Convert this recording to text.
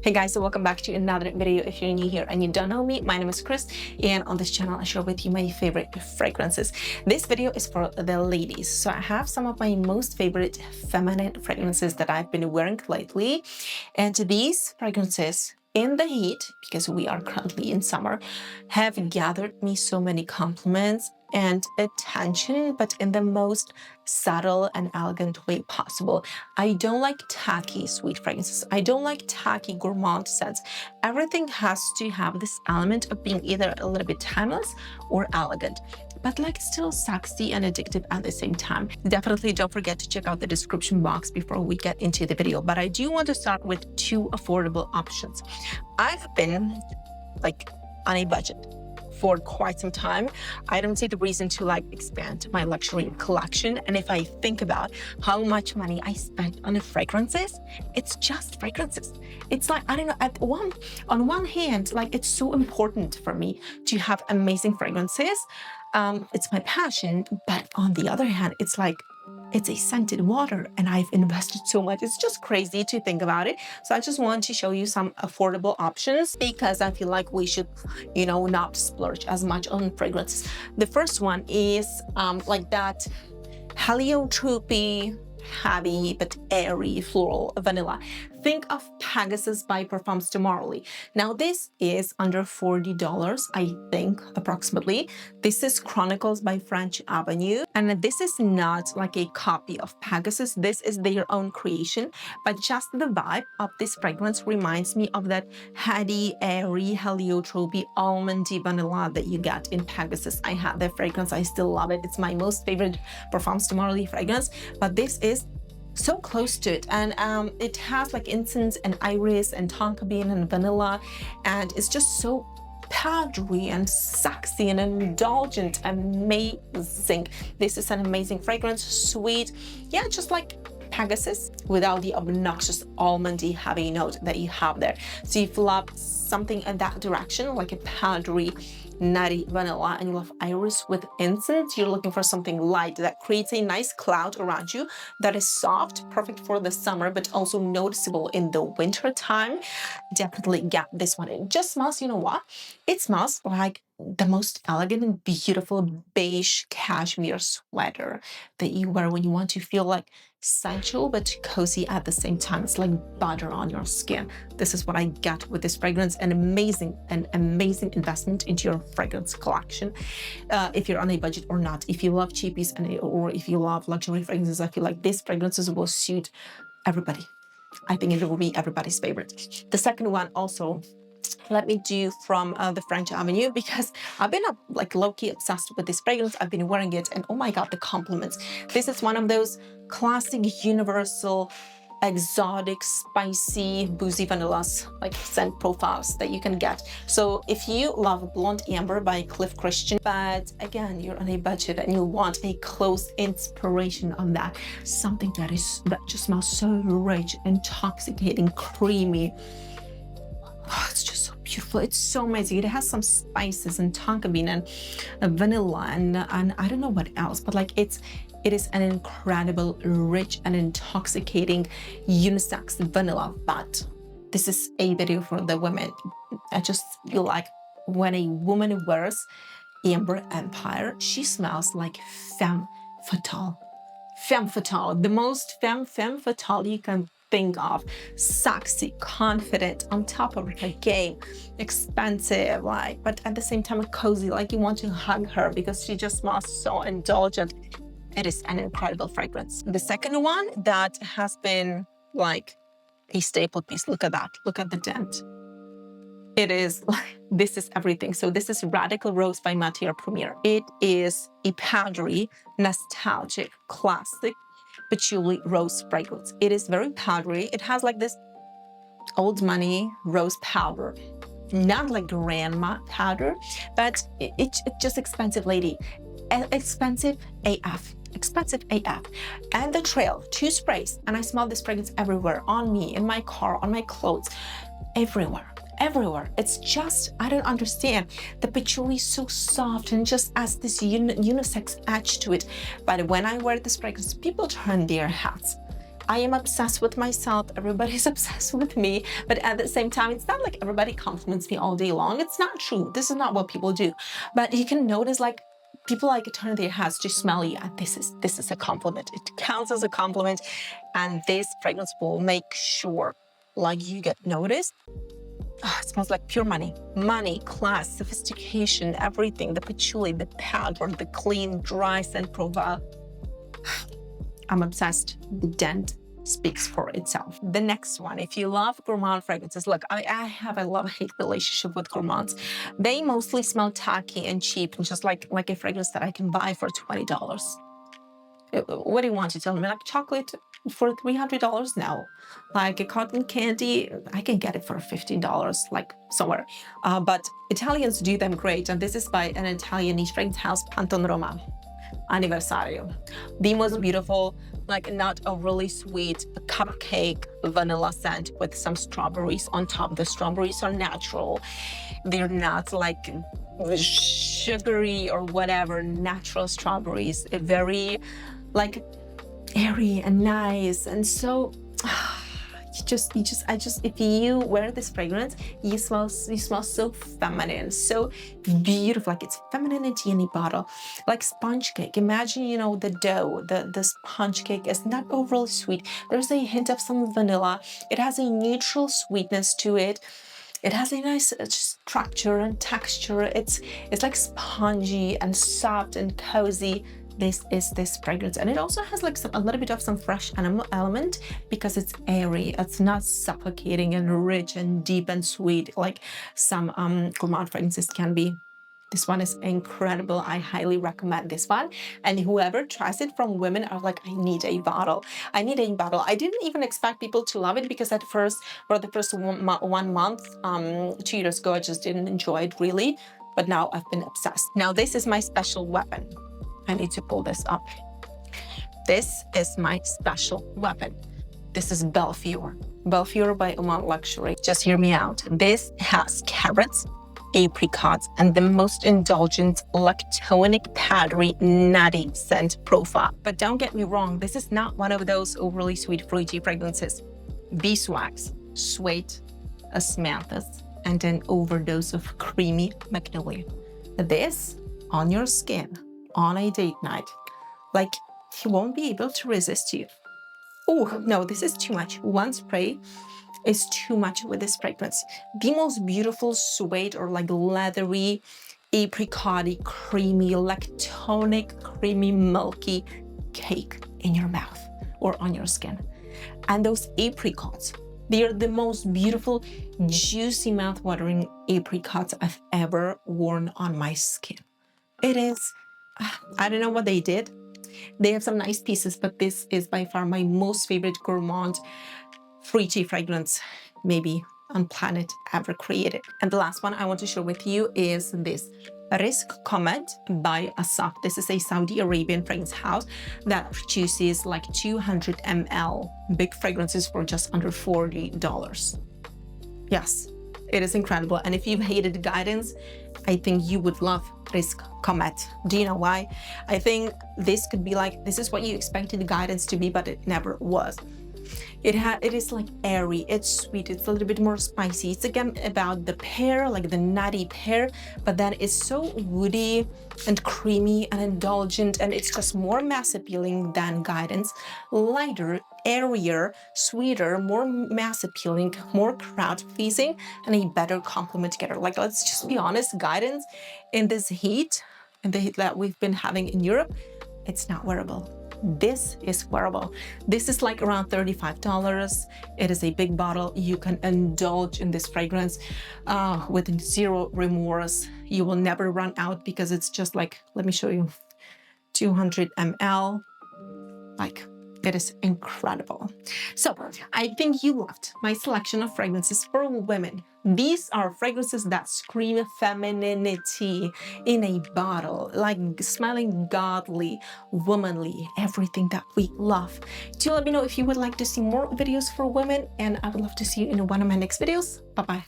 Hey guys, so welcome back to another video. If you're new here and you don't know me, my name is Kris, and on this channel I share with you my favorite fragrances. This video is for the ladies, so I have some of my most favorite feminine fragrances that I've been wearing lately, and these fragrances in the heat, because we are currently in summer, have gathered me so many compliments and attention, but in the most subtle and elegant way possible. I don't like tacky sweet fragrances. I don't like tacky gourmand scents. Everything has to have this element of being either a little bit timeless or elegant, but like still sexy and addictive at the same time. Definitely don't forget to check out the description box before we get into the video, but I do want to start with two affordable options. I've been like on a budget for quite some time. I don't see the reason to expand my luxury collection. And if I think about how much money I spent on the fragrances, it's just fragrances. It's like, I don't know, on one hand, it's so important for me to have amazing fragrances. It's my passion, but on the other hand, it's like, it's a scented water and I've invested so much. It's just crazy to think about it. So I just want to show you some affordable options because I feel like we should, not splurge as much on fragrances. The first one is like that heliotrope, heavy but airy floral vanilla. Think of Pegasus by Perfumes Tomorrowly. Now this is under $40, I think, approximately. This is Chronicles by French Avenue, and this is not like a copy of Pegasus. This is their own creation, but just the vibe of this fragrance reminds me of that heady, airy, heliotrope, almondy vanilla that you get in Pegasus. I had the fragrance, I still love it. It's my most favorite Perfumes Tomorrowly fragrance, but this is so close to it, and it has like incense and iris and tonka bean and vanilla, and it's just so powdery and sexy and indulgent. Amazing. This is an amazing fragrance, sweet, yeah, just like Pegasus without the obnoxious almondy heavy note that you have there. So if you love something in that direction, like a powdery nutty vanilla, and you love iris with incense, you're looking for something light that creates a nice cloud around you that is soft, perfect for the summer but also noticeable in the winter time, definitely get this one. It just smells, you know what, it smells like the most elegant and beautiful beige cashmere sweater that you wear when you want to feel like sensual but cozy at the same time. It's like butter on your skin. This is what I get with this fragrance. An amazing investment into your fragrance collection, if you're on a budget or not. If you love cheapies or if you love luxury fragrances, I feel like these fragrances will suit everybody. I think it will be everybody's favorite. The second one also, let me do from the French Avenue, because I've been low-key obsessed with this fragrance. I've been wearing it and oh my god, the compliments. This is one of those classic, universal, exotic, spicy, boozy vanillas, like scent profiles that you can get. So if you love Blonde Amber by Cliff Christian, but again, you're on a budget and you want a close inspiration on that, something that just smells so rich, intoxicating, creamy. Oh, it's just so beautiful. It's so amazing. It has some spices and tonka bean and vanilla and I don't know what else, but it is an incredible, rich and intoxicating unisex vanilla. But this is a video for the women. I just feel like when a woman wears Amber Empire, she smells like femme fatale. Femme fatale, the most femme fatale you can think of. Sexy, confident, on top of her game, expensive, but at the same time cozy, you want to hug her because she just smells so indulgent. It is an incredible fragrance. The second one that has been a staple piece, look at that, look at the dent. It is this is everything. So this is Radical Rose by Matiere. It is a powdery, nostalgic, classic patchouli rose fragrance. It is very powdery. It has this old money rose powder, not like grandma powder, but it's just expensive, lady. Expensive AF. Expensive AF. And the trail, 2 sprays, and I smell this fragrance everywhere, on me, in my car, on my clothes, everywhere. It's just, I don't understand. The patchouli is so soft and just has this unisex edge to it. But when I wear this fragrance, people turn their heads. I am obsessed with myself. Everybody's obsessed with me. But at the same time, it's not like everybody compliments me all day long. It's not true. This is not what people do. But you can notice like people like turn their heads to smell you. And this is a compliment. It counts as a compliment. And this fragrance will make sure like you get noticed. Oh, it smells like pure money. Money, class, sophistication, everything. The patchouli, the powder, the clean, dry scent profile. I'm obsessed. The dent speaks for itself. The next one, if you love gourmand fragrances, look, I have a love-hate relationship with gourmands. They mostly smell tacky and cheap and just like a fragrance that I can buy for $20. What do you want to tell me? Like chocolate for $300? No. Like a cotton candy, I can get it for $15, like somewhere. But Italians do them great. And this is by an Italian niche fragrance house, Roma. Anniversario. The most beautiful, like not a really sweet cupcake vanilla scent with some strawberries on top. The strawberries are natural. They're not like sugary or whatever, natural strawberries. Very like airy and nice. And so if you wear this fragrance, you smell so feminine, so beautiful. Like it's femininity in a bottle, like sponge cake. Imagine, you know, the dough, the sponge cake is not overly sweet. There's a hint of some vanilla. It has a neutral sweetness to it. It has a nice structure and texture. It's like spongy and soft and cozy. This is this fragrance, and it also has like a little bit of some fresh animal element because it's airy. It's not suffocating and rich and deep and sweet like some gourmand fragrances can be. This one is incredible. I highly recommend this one. And whoever tries it from women are like, I need a bottle. I need a bottle. I didn't even expect people to love it because at first, for the first 1 month, 2 years ago, I just didn't enjoy it really. But now I've been obsessed. Now this is my special weapon. I need to pull this up. This is my special weapon. This is Belfiore. Belfiore by Uman Luxury. Just hear me out. This has carrots, apricots, and the most indulgent lactonic, powdery, nutty scent profile. But don't get me wrong, this is not one of those overly sweet, fruity fragrances. Beeswax, suede, osmanthus, and an overdose of creamy magnolia. This on your skin on a date night, like he won't be able to resist you. Oh no, this is too much. One spray is too much with this fragrance. The most beautiful suede or like leathery, apricot-y, creamy, lactonic, creamy, milky cake in your mouth or on your skin. And those apricots, they are the most beautiful, juicy, mouth-watering apricots I've ever worn on my skin. It is, I don't know what they did. They have some nice pieces, but this is by far my most favorite gourmand fruity fragrance maybe on planet ever created. And the last one I want to share with you is this Risk Comet by Asaf. This is a Saudi Arabian fragrance house that produces like 200 ml big fragrances for just under $40. Yes, it is incredible. And if you've hated guidance, I think you would love Risk Comet. Do you know why? I think this could be like, this is what you expected the guidance to be, but it never was. It is like airy, it's sweet, it's a little bit more spicy. It's again about the pear, like the nutty pear, but then it's so woody and creamy and indulgent, and it's just more mass appealing than guidance. Lighter, airier, sweeter, more mass appealing, more crowd pleasing, and a better complement together. Like, let's just be honest, guidance in this heat, in the heat that we've been having in Europe, it's not wearable. This is wearable. This is like around $35. It is a big bottle. You can indulge in this fragrance with zero remorse. You will never run out because it's just like, let me show you, 200 ml. Like, it is incredible. So I think you loved my selection of fragrances for women. These are fragrances that scream femininity in a bottle, like smelling godly, womanly, everything that we love. Do let me know if you would like to see more videos for women, and I would love to see you in one of my next videos. Bye-bye.